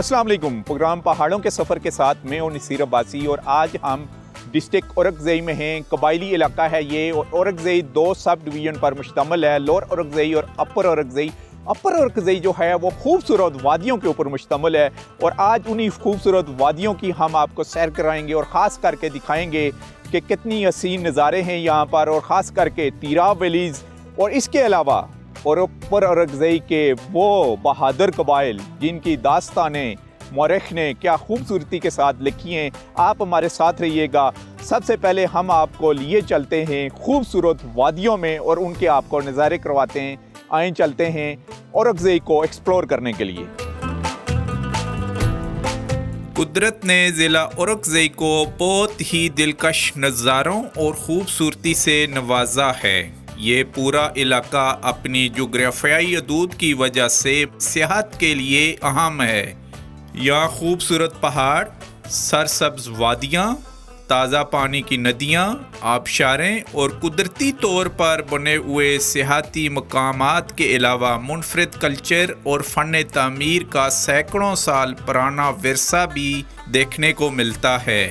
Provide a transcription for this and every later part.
अस्सलाम वालेकुम। प्रोग्राम पहाड़ों के सफ़र के साथ मैं हूं नसीर अब्बासी और आज हम डिस्ट्रिक्ट औरकज़ई में हैं। कबायली इलाका है ये और औरकज़ई दो सब डिवीज़न पर मुश्तमिल है, लोअर औरकज़ई और अपर औरकज़ई। अपर औरकज़ई जो है वो खूबसूरत वादियों के ऊपर मुश्तमिल है और आज उन्हीं खूबसूरत वादियों की हम आपको सैर कराएंगे और ख़ास करके दिखाएंगे कि कितनी हसीन नज़ारे हैं यहाँ पर, और ख़ास करके तीराब वैलीज़ और इसके अलावा और अपर औरकज़ई के वो बहादुर कबाइल जिनकी दास्तानें मौरख ने क्या खूबसूरती के साथ लिखी हैं। आप हमारे साथ रहिएगा। सबसे पहले हम आपको लिए चलते हैं खूबसूरत वादियों में और उनके आपको नज़ारे करवाते हैं। आए चलते हैं औरकज़ई को एक्सप्लोर करने के लिए। कुदरत ने ज़िला औरकज़ई को बहुत ही दिलकश नज़ारों और ख़ूबसूरती से नवाजा है। ये पूरा इलाका अपनी जोग्राफियाई हदूद की वजह से सियाहत के लिए अहम है। यहाँ खूबसूरत पहाड़, सरसब्ज़ वादियाँ, ताज़ा पानी की नदियाँ, आबशारें और कुदरती तौर पर बने हुए सियाहती मकामात के अलावा मुनफरिद कल्चर और फ़न तामीर का सैकड़ों साल पुराना विरसा भी देखने को मिलता है।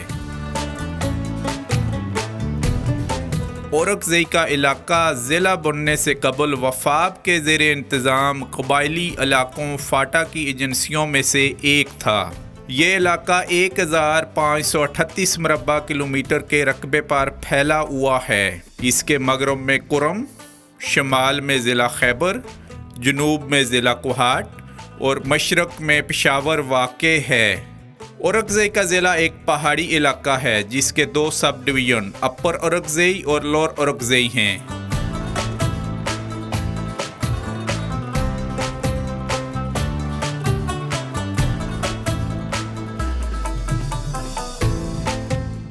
औरकज़ई का इलाका ज़िला बनने से कबल वफ़ाब के ज़ेर इंतज़ाम कबायली इलाकों फाटा की एजेंसियों में से एक था। ये इलाका 1538 मरबा किलोमीटर के रकबे पर फैला हुआ है। इसके मगरब में कुरम, शमाल में ज़िला खैबर, जनूब में ज़िला कोहाट और मशरक़ में पेशावर वाक़े है। औरकज़ई का ज़िला एक पहाड़ी इलाका है जिसके दो सब डिवीज़न अपर औरकज़ई और लोअर औरकज़ई हैं।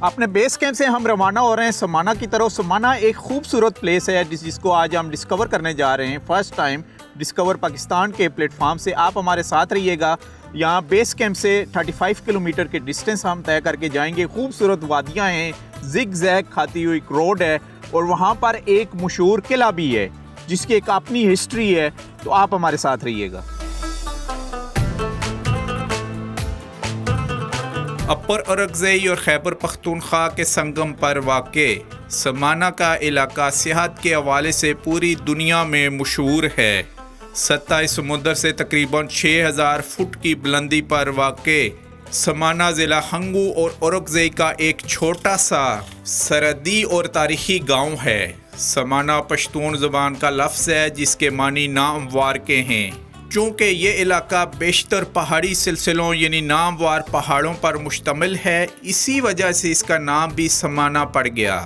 अपने बेस कैंप से हम रवाना हो रहे हैं समाना की तरफ। समाना एक खूबसूरत प्लेस है जिसको आज हम डिस्कवर करने जा रहे हैं। फर्स्ट टाइम डिस्कवर पाकिस्तान के प्लेटफॉर्म से आप हमारे साथ रहिएगा। यहाँ बेस कैंप से 35 किलोमीटर के डिस्टेंस हम तय करके जाएंगे। खूबसूरत वादियाँ हैं, जिग जैग खाती हुई एक रोड है और वहाँ पर एक मशहूर किला भी है जिसकी एक अपनी हिस्ट्री है। तो आप हमारे साथ रहिएगा। अपर औरकज़ई और खैबर पख्तूनख्वा के संगम पर वाक़े समाना का इलाका सियाहत के हवाले से पूरी दुनिया में मशहूर है। सतह समुद्र से तकरीबन 6000 फुट की बुलंदी पर वाक़े समाना ज़िला हंगू और औरकज़ई का एक छोटा सा सरहदी और तारीख़ी गांव है। समाना पश्तून ज़बान का लफ्ज़ है जिसके मानी नामवार के हैं। चूँकि ये इलाका बेशतर पहाड़ी सिलसिलों यानी नामवार पहाड़ों पर मुश्तमिल है, इसी वजह से इसका नाम भी समाना पड़ गया।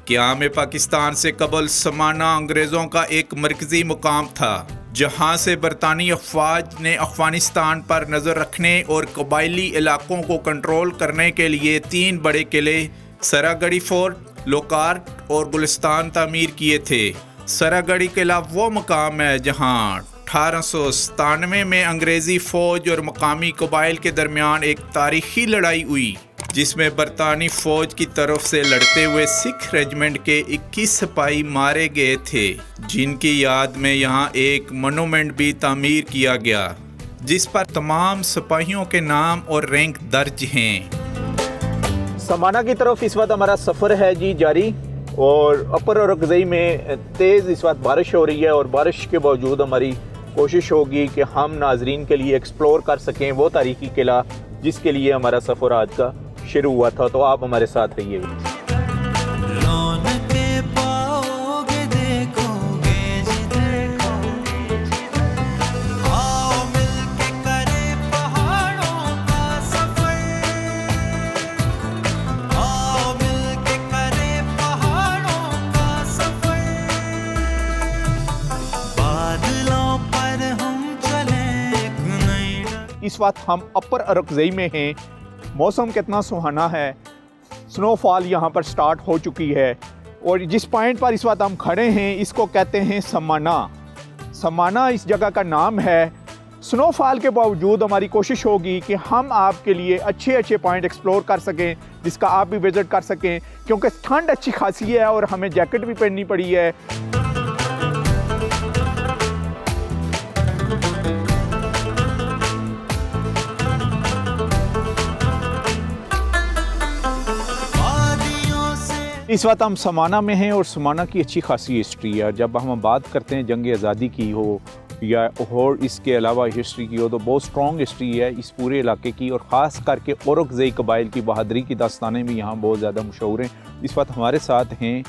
क़याम पाकिस्तान से कबल समाना अंग्रेज़ों का एक मरकज़ी मुकाम था जहाँ से बरतानी अफवाज ने अफ़गानिस्तान पर नज़र रखने और कबायली इलाकों को कंट्रोल करने के लिए 3 बड़े किले सरागढ़ी फोर्ट, लोकार्ट और गुलिस्तान तामीर किए थे। सरागढ़ी किला वो मकाम है जहाँ 1897 में अंग्रेज़ी फ़ौज और मकामी कबाइल के दरमियान एक तारीख़ी लड़ाई हुई जिसमें बरतानी फ़ौज की तरफ से लड़ते हुए सिख रेजिमेंट के 21 सिपाही मारे गए थे, जिनकी याद में यहाँ एक मोनूमेंट भी तामीर किया गया जिस पर तमाम सिपाहियों के नाम और रैंक दर्ज हैं। समाना की तरफ इस वक्त हमारा सफ़र है जी जारी और अपर औरकज़ई में तेज़ इस वक्त बारिश हो रही है और बारिश के बावजूद हमारी कोशिश होगी कि हम नाजरीन के लिए एक्सप्लोर कर सकें वो तारीख़ी किला जिसके लिए हमारा सफ़र आज का शुरू हुआ था। तो आप हमारे साथ रहिएगा। इस वक्त हम अपर औरकज़ई में हैं। मौसम कितना सुहाना है। स्नोफॉल यहाँ पर स्टार्ट हो चुकी है और जिस पॉइंट पर इस वक्त हम खड़े हैं इसको कहते हैं समाना। समाना इस जगह का नाम है। स्नोफॉल के बावजूद हमारी कोशिश होगी कि हम आपके लिए अच्छे अच्छे पॉइंट एक्सप्लोर कर सकें जिसका आप भी विज़िट कर सकें, क्योंकि ठंड अच्छी खासी है और हमें जैकेट भी पहननी पड़ी है। इस वक्त हम समाना में हैं और समाना की अच्छी खासी हिस्ट्री है। जब हम बात करते हैं जंग आज़ादी की हो या और इसके अलावा हिस्ट्री की हो तो बहुत स्ट्रॉन्ग हिस्ट्री है इस पूरे इलाके की, और ख़ास करके औरकज़ई कबाइल की बहादुरी की दास्तानें भी यहाँ बहुत ज़्यादा मशहूर हैं। इस वक्त हमारे साथ हैं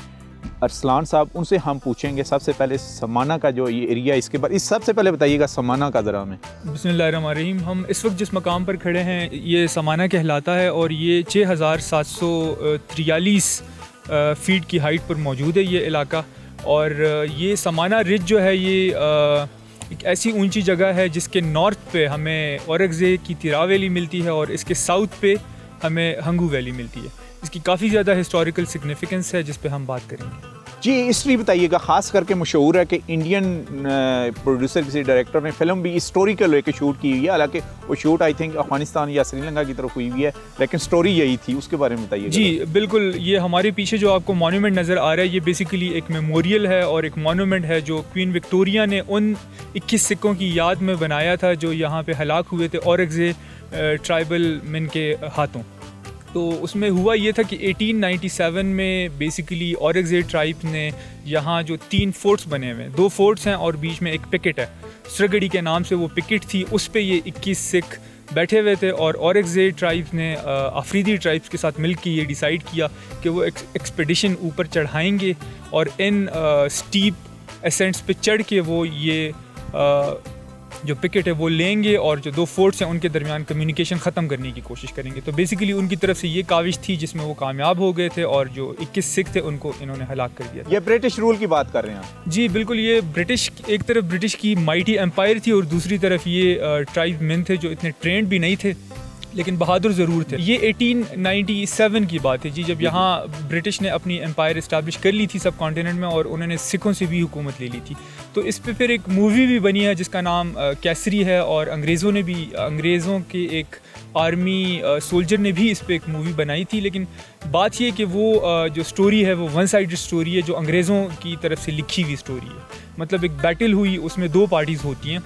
अरसलान साहब, उनसे हम पूछेंगे सबसे पहले समाना का जो ये एरिया, इसके बाद इस सबसे पहले बताइएगा समाना का ज़रा हमें। बिस्मिल्लाहिर्रहमानिर्रहीम। हम इस वक्त जिस मकाम पर खड़े हैं ये समाना कहलाता है और ये 6743 फीट की हाइट पर मौजूद है ये इलाका। और ये समाना रिज जो है ये एक ऐसी ऊंची जगह है जिसके नॉर्थ पे हमें औरकज़ई की तिरा वैली मिलती है और इसके साउथ पे हमें हंगू वैली मिलती है। इसकी काफ़ी ज़्यादा हिस्टोरिकल सिग्निफिकेंस है जिस पे हम बात करेंगे। जी हिस्ट्री बताइएगा। ख़ास करके मशहूर है कि इंडियन प्रोड्यूसर किसी डायरेक्टर ने फिल्म भी इस स्टोरी को लेकर शूट की हुई है, हालांकि वो शूट आई थिंक अफगानिस्तान या श्रीलंका की तरफ हुई हुई है, लेकिन स्टोरी यही थी। उसके बारे में बताइए। जी बिल्कुल, ये हमारे पीछे जो आपको मॉन्यूमेंट नज़र आ रहा है ये बेसिकली एक मेमोरियल है और एक मॉन्यूमेंट है जो क्वीन विक्टोरिया ने उन 21 सिखों की याद में बनाया था जो यहाँ पे हलाक हुए थे औरकज़ई ट्राइबल मेन के हाथों। तो उसमें हुआ ये था कि 1897 में बेसिकली औरकज़ई ट्राइब ने यहाँ जो 3 फोर्ट्स बने हुए हैं, 2 फोर्ट्स हैं और बीच में एक पिकेट है, सरगड़ी के नाम से वो पिकेट थी, उस पे ये 21 सिख बैठे हुए थे। और औरकज़ई ट्राइब ने अफरीदी ट्राइब्स के साथ मिलकर ये डिसाइड किया कि वो एक्सपेडिशन ऊपर चढ़ाएंगे और इन स्टीप एसेंट्स पे चढ़ के वो ये जो पिकेट है वो लेंगे और जो 2 फोर्ट्स हैं उनके दरमियान कम्युनिकेशन ख़त्म करने की कोशिश करेंगे। तो बेसिकली उनकी तरफ से ये काविश थी जिसमें वो कामयाब हो गए थे और जो 21 सिख थे उनको इन्होंने हलाक कर दिया। ये ब्रिटिश रूल की बात कर रहे हैं आप? जी बिल्कुल, ये ब्रिटिश, एक तरफ ब्रिटिश की माइटी एम्पायर थी और दूसरी तरफ ये ट्राइब मेन थे जो इतने ट्रेंड भी नहीं थे लेकिन बहादुर ज़रूर थे। ये 1897 की बात है जी, जब यहाँ ब्रिटिश ने अपनी एम्पायर इस्टेब्लिश कर ली थी सब कॉन्टिनेंट में और उन्होंने सिखों से भी हुकूमत ले ली थी। तो इस पे फिर एक मूवी भी बनी है जिसका नाम कैसरी है और अंग्रेज़ों के एक आर्मी सोल्जर ने भी इस पे एक मूवी बनाई थी। लेकिन बात ये कि वो जो स्टोरी है वो वन साइडेड स्टोरी है, जो अंग्रेज़ों की तरफ से लिखी हुई स्टोरी है। मतलब एक बैटल हुई, उसमें 2 पार्टीज़ होती हैं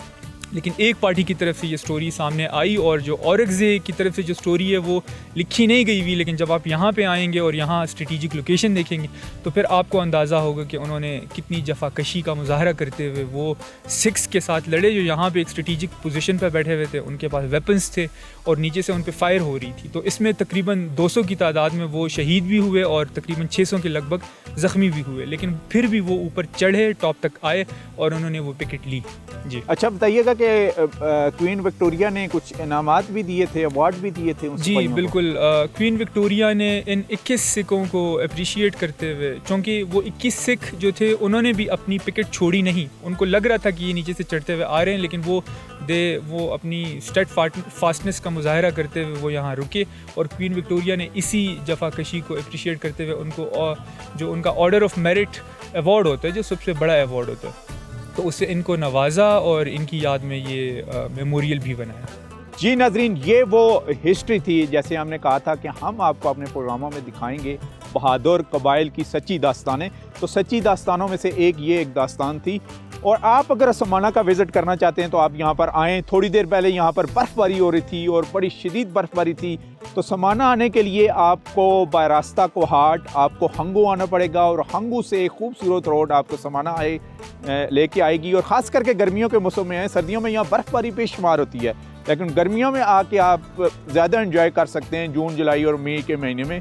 लेकिन एक पार्टी की तरफ से ये स्टोरी सामने आई और जो औरकज़ई की तरफ से जो स्टोरी है वो लिखी नहीं गई हुई। लेकिन जब आप यहाँ पे आएंगे और यहाँ स्ट्रेटिजिक लोकेशन देखेंगे तो फिर आपको अंदाज़ा होगा कि उन्होंने कितनी जफाकशी का मुजाहरा करते हुए वो सिख्स के साथ लड़े जो यहाँ पे एक स्ट्रेटिजिक पोजीशन पर बैठे हुए थे, उनके पास वेपन्स थे और नीचे से उन पर फायर हो रही थी। तो इसमें तकरीबन 200 की तादाद में वो शहीद भी हुए और तकरीबन 600 के लगभग ज़ख्मी भी हुए, लेकिन फिर भी वो ऊपर चढ़े, टॉप तक आए और उन्होंने वो पिकेट ली। जी अच्छा बताइएगा कि क्वीन विक्टोरिया ने कुछ इनामात भी दिए थे, अवार्ड भी दिए थे? जी बिल्कुल, क्वीन विक्टोरिया ने इन 21 सिखों को अप्रिशिएट करते हुए, चूँकि वो 21 सिख जो थे उन्होंने भी अपनी पिकेट छोड़ी नहीं, उनको लग रहा था कि ये नीचे से चढ़ते हुए आ रहे हैं लेकिन वो अपनी स्टेड फास्टनेस का मुजाहरा करते हुए वो यहाँ रुके और क्वीन विक्टोरिया ने इसी जफाकशी को अप्रिशिएट करते हुए उनको जो उनका ऑर्डर ऑफ मेरिट अवार्ड होता है, जो सबसे बड़ा अवार्ड होता है, तो उससे इनको नवाजा और इनकी याद में ये मेमोरियल भी बनाया। जी नाजरीन, ये वो हिस्ट्री थी जैसे हमने कहा था कि हम आपको अपने प्रोग्रामों में दिखाएंगे बहादुर कबाइल की सच्ची दास्तानें। तो सच्ची दास्तानों में से एक दास्तान थी और आप अगर समाना का विज़िट करना चाहते हैं तो आप यहाँ पर आएँ। थोड़ी देर पहले यहाँ पर बर्फ़बारी हो रही थी और बड़ी शदीद बर्फ़बारी थी, तो समाना आने के लिए आपको बाय रास्ता कोहाट आपको हंगू आना पड़ेगा और हंगू से एक खूबसूरत रोड आपको समाना लेके आएगी। और ख़ास करके गर्मियों के मौसम में है, सर्दियों में यहाँ बर्फ़बारी बेशुमार होती है, लेकिन गर्मियों में आके आप ज़्यादा एंजॉय कर सकते हैं जून, जुलाई और मई के महीने में।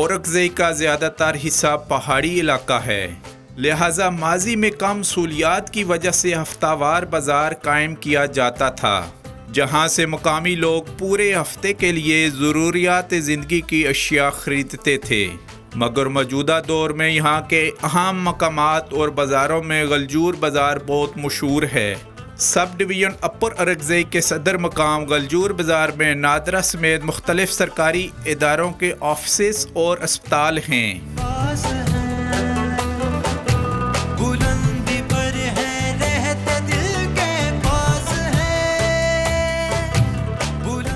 औरकज़ई का ज़्यादातर हिस्सा पहाड़ी इलाका है, लिहाजा माजी में कम सहूलियात की वजह से हफ्तावार बाज़ार कायम किया जाता था, जहां से मकामी लोग पूरे हफ्ते के लिए ज़रूरियात ज़िंदगी की अशिया ख़रीदते थे। मगर मौजूदा दौर में यहाँ के अहम मकामात और बाज़ारों में गलजूर बाज़ार बहुत मशहूर है। सब डिवीज़न अपर औरकज़ई के सदर मकाम गलजूर बाज़ार में नादरा समेत मुख्तलिफ सरकारी इदारों के ऑफिस और अस्पताल हैं।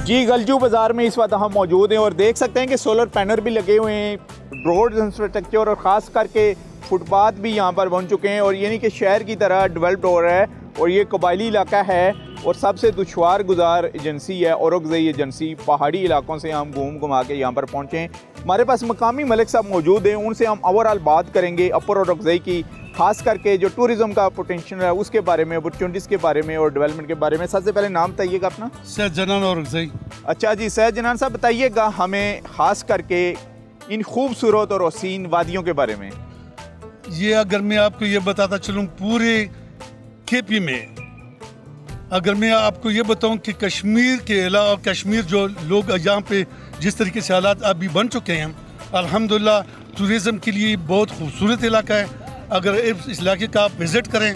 जी, गलजू बाज़ार में इस वक्त हम मौजूद हैं और देख सकते हैं कि सोलर पैनल भी लगे हुए हैं, रोड इंफ्रास्ट्रक्चर और ख़ास करके फुटपाथ भी यहाँ पर बन चुके हैं और यानी कि शहर की तरह डेवलप्ड हो रहा है। और ये कबायली इलाका है और सबसे दुश्वार गुजार एजेंसी है औरकज़ई एजेंसी। पहाड़ी इलाकों से हम घुमा के यहाँ पर पहुँचे हैं। हमारे पास मकामी मलिक साहब मौजूद हैं, उनसे हम ओवरऑल बात करेंगे अपर औरकज़ई की, खास करके जो टूरिज़्म का पोटेंशियल है उसके बारे में, अपॉर्चुनिटीज़ के बारे में और डेवलपमेंट के बारे में। सबसे पहले नाम बताइएगा अपना। सैयद जनान औरकज़ई। अच्छा जी, सैयद जनान साहब बताइएगा हमें खास करके इन खूबसूरत और हसीन वादियों के बारे में। ये अगर मैं आपको ये बताता चलूँ, पूरे केपी में अगर मैं आपको ये बताऊं कि कश्मीर के अलावा कश्मीर जो लोग यहाँ पे जिस तरीके से हालात अभी बन चुके हैं, अल्हम्दुलिल्लाह टूरिज़्म के लिए बहुत खूबसूरत इलाका है। अगर इस इलाके का आप विज़िट करें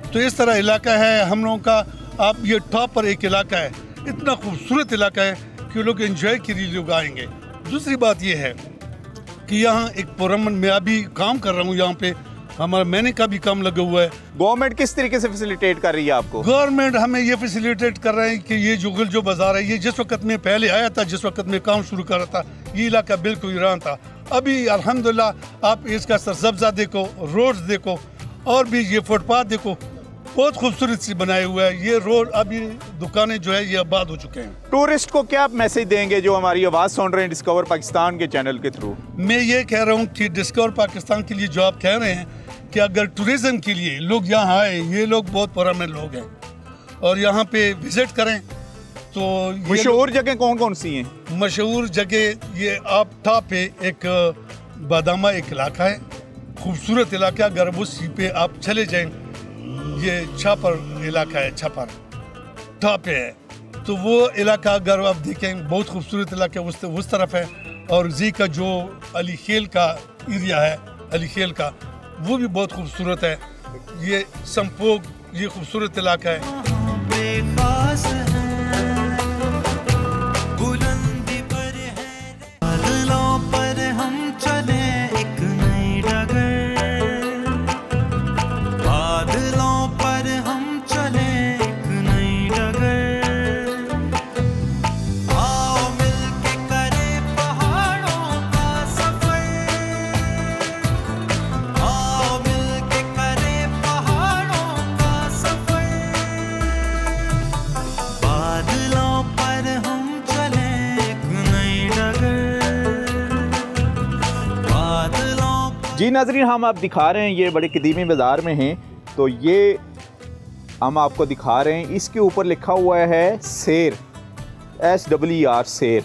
तो इस तरह इलाका है हम लोगों का, आप ये टॉप पर एक इलाका है, इतना खूबसूरत इलाका है कि लोग एंजॉय के लिए लोग आएंगे। दूसरी बात ये है कि यहाँ एक पुरअमन, मैं अभी काम कर रहा हूँ यहाँ पे, हमारा मैंने का भी काम लगा हुआ है। गवर्नमेंट किस तरीके से फैसिलिटेट कर रही है आपको? गवर्नमेंट हमें ये फैसिलिटेट कर रहे हैं कि ये जो गलजो बाजार है, ये जिस वक्त में पहले आया था, जिस वक्त में काम शुरू कर रहा था, ये इलाका बिल्कुल ईरान था। अभी अल्हम्दुलिल्लाह आप इसका सरसब्जा देखो, रोड्स देखो और भी ये फुटपाथ देखो, बहुत खूबसूरत सी बनाए हुआ है। ये रोड अभी दुकानें जो है ये आबाद हो चुके हैं। टूरिस्ट को क्या आप मैसेज देंगे जो हमारी आवाज़ सुन रहे हैं डिस्कवर पाकिस्तान के चैनल के थ्रू? मैं ये कह रहा हूँ कि डिस्कवर पाकिस्तान के लिए जो आप कह रहे हैं कि अगर टूरिज़्म के लिए लोग यहाँ आए, ये लोग बहुत पुराने लोग हैं और यहाँ पे विज़िट करें तो मशहूर जगह कौन कौन सी हैं? मशहूर जगह ये आप टॉप पे एक बादामा एक इलाका है, खूबसूरत इलाका। अगर उसी पे आप चले जाएं, ये छापर इलाका है, छापर टॉप पे है, तो वो इलाका अगर आप देखें बहुत खूबसूरत इलाका उस तरफ है। और जी का जो अली खेल का एरिया है, अली खेल का, वो भी बहुत खूबसूरत है। ये संपोग, ये खूबसूरत इलाका है। जी नाजरीन, हम आप दिखा रहे हैं, ये बड़े कदीमी बाज़ार में हैं, तो ये हम आपको दिखा रहे हैं। इसके ऊपर लिखा हुआ है सेर, SEER सेर,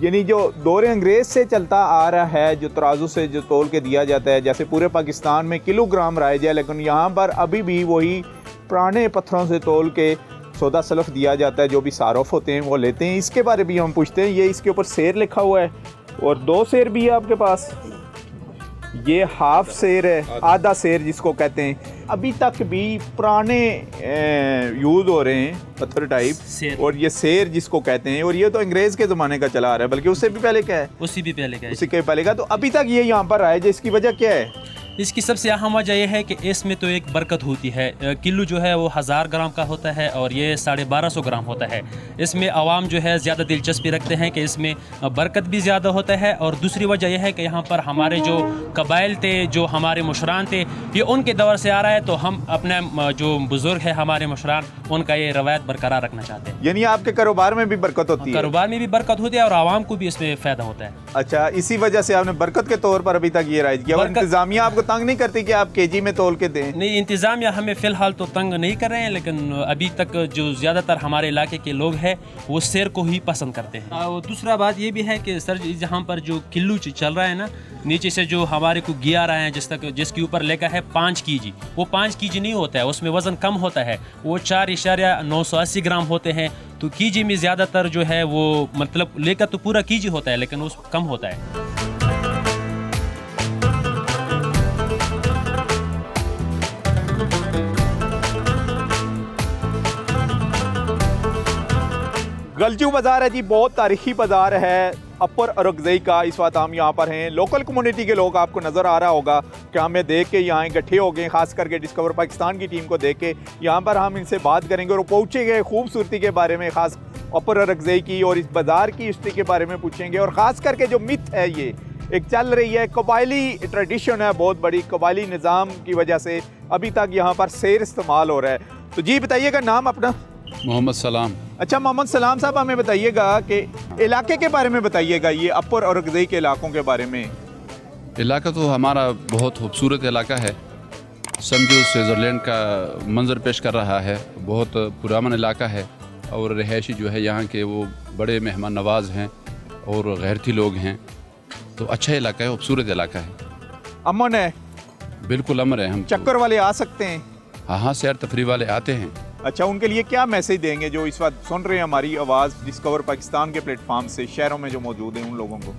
यानी जो दौरे अंग्रेज़ से चलता आ रहा है, जो तराजू से जो तोल के दिया जाता है, जैसे पूरे पाकिस्तान में किलोग्राम राइज है, लेकिन यहाँ पर अभी भी वही पुराने पत्थरों से तोल के सौदा सलफ दिया जाता है। जो भी सारफ होते हैं वो लेते हैं। इसके बारे में हम पूछते हैं। ये इसके ऊपर सेर लिखा हुआ है और 2 सेर भी है आपके पास। ये हाफ सेर है, आधा सेर जिसको कहते हैं। अभी तक भी पुराने यूज़ हो रहे हैं पत्थर टाइप, और ये सेर जिसको कहते हैं, और ये तो अंग्रेज़ के ज़माने का चला आ रहा है, बल्कि उससे भी पहले क्या है, उसी भी पहले का है, उसी के पहले का। तो अभी तक ये यहाँ पर आए, जिसकी वजह क्या है? इसकी सबसे अहम वजह यह है कि इसमें तो एक बरकत होती है। किलो जो है वो 1000 ग्राम का होता है और ये 1250 ग्राम होता है। इसमें आवाम जो है ज़्यादा दिलचस्पी रखते हैं कि इसमें बरकत भी ज़्यादा होता है। और दूसरी वजह यह है कि यहाँ पर हमारे जो कबाइल थे, जो हमारे मुशरान थे, ये उनके दौर से आ रहा है, तो हम अपने जो बुज़ुर्ग है हमारे मुशरान, उनका ये रवायत बरकरार रखना चाहते हैं। यानी आपके कारोबार में भी बरकत होती है? कारोबार में भी बरकत होती है और आवाम को भी इसमें फ़ायदा होता है। अच्छा, इसी वजह से आपने बरकत के तौर पर अभी तक ये राइज किया और इंतज़ामिया आपको तंग नहीं करती कि आप केजी में तोल के दें? नहीं, इंतज़ामिया हमें फ़िलहाल तो तंग नहीं कर रहे हैं, लेकिन अभी तक जो ज़्यादातर हमारे इलाके के लोग हैं वो सैर को ही पसंद करते हैं। और दूसरा बात ये भी है कि सर जहाँ पर जो किल्लू चल रहा है ना, नीचे से जो हमारे को घी आ रहा है जिसके ऊपर लिखा है 5 kg, वो 5 kg नहीं होता है, उसमें वज़न कम होता है, वो 4.980 ग्राम होते हैं। तो kg में ज़्यादातर जो है वो मतलब लेकर तो पूरा kg होता है, लेकिन उस कम होता है। गलजू बाज़ार है जी, बहुत तारीखी बाज़ार है अपर ओरकज़ई का। इस वक्त हम यहाँ पर हैं, लोकल कम्युनिटी के लोग आपको नज़र आ रहा होगा कि हमें देख के यहाँ इकट्ठे हो गए, ख़ास करके डिस्कवर पाकिस्तान की टीम को देख के। यहाँ पर हम इनसे बात करेंगे और पहुँचे गए खूबसूरती के बारे में, ख़ास अपर ओरकज़ई की और इस बाज़ार की हिस्ट्री के बारे में पूछेंगे। और ख़ास करके जो मिथ है ये एक चल रही है, कबायली ट्रेडिशन है बहुत बड़ी, कबायली निज़ाम की वजह से अभी तक यहाँ पर सैर इस्तेमाल हो रहा है। तो जी बताइएगा नाम अपना। मोहम्मद सलाम। अच्छा मोहम्मद सलाम साहब, हमें बताइएगा कि इलाके के बारे में बताइएगा, ये अपर ओरकज़ई के इलाकों के बारे में। इलाका तो हमारा बहुत खूबसूरत इलाका है, समझो स्विट्ज़रलैंड का मंजर पेश कर रहा है। बहुत पुराना इलाका है और रहायशी जो है यहाँ के वो बड़े मेहमान नवाज हैं और गैरती लोग हैं। तो अच्छा इलाका है, खूबसूरत इलाका है। अमन है? बिल्कुल अमन है। हम चक्कर वाले आ सकते हैं? हाँ, सैर तफरी वाले आते हैं। अच्छा, उनके लिए क्या मैसेज देंगे जो इस वक्त सुन रहे हैं हमारी आवाज़ डिस्कवर पाकिस्तान के प्लेटफॉर्म से, शहरों में जो मौजूद हैं उन लोगों को?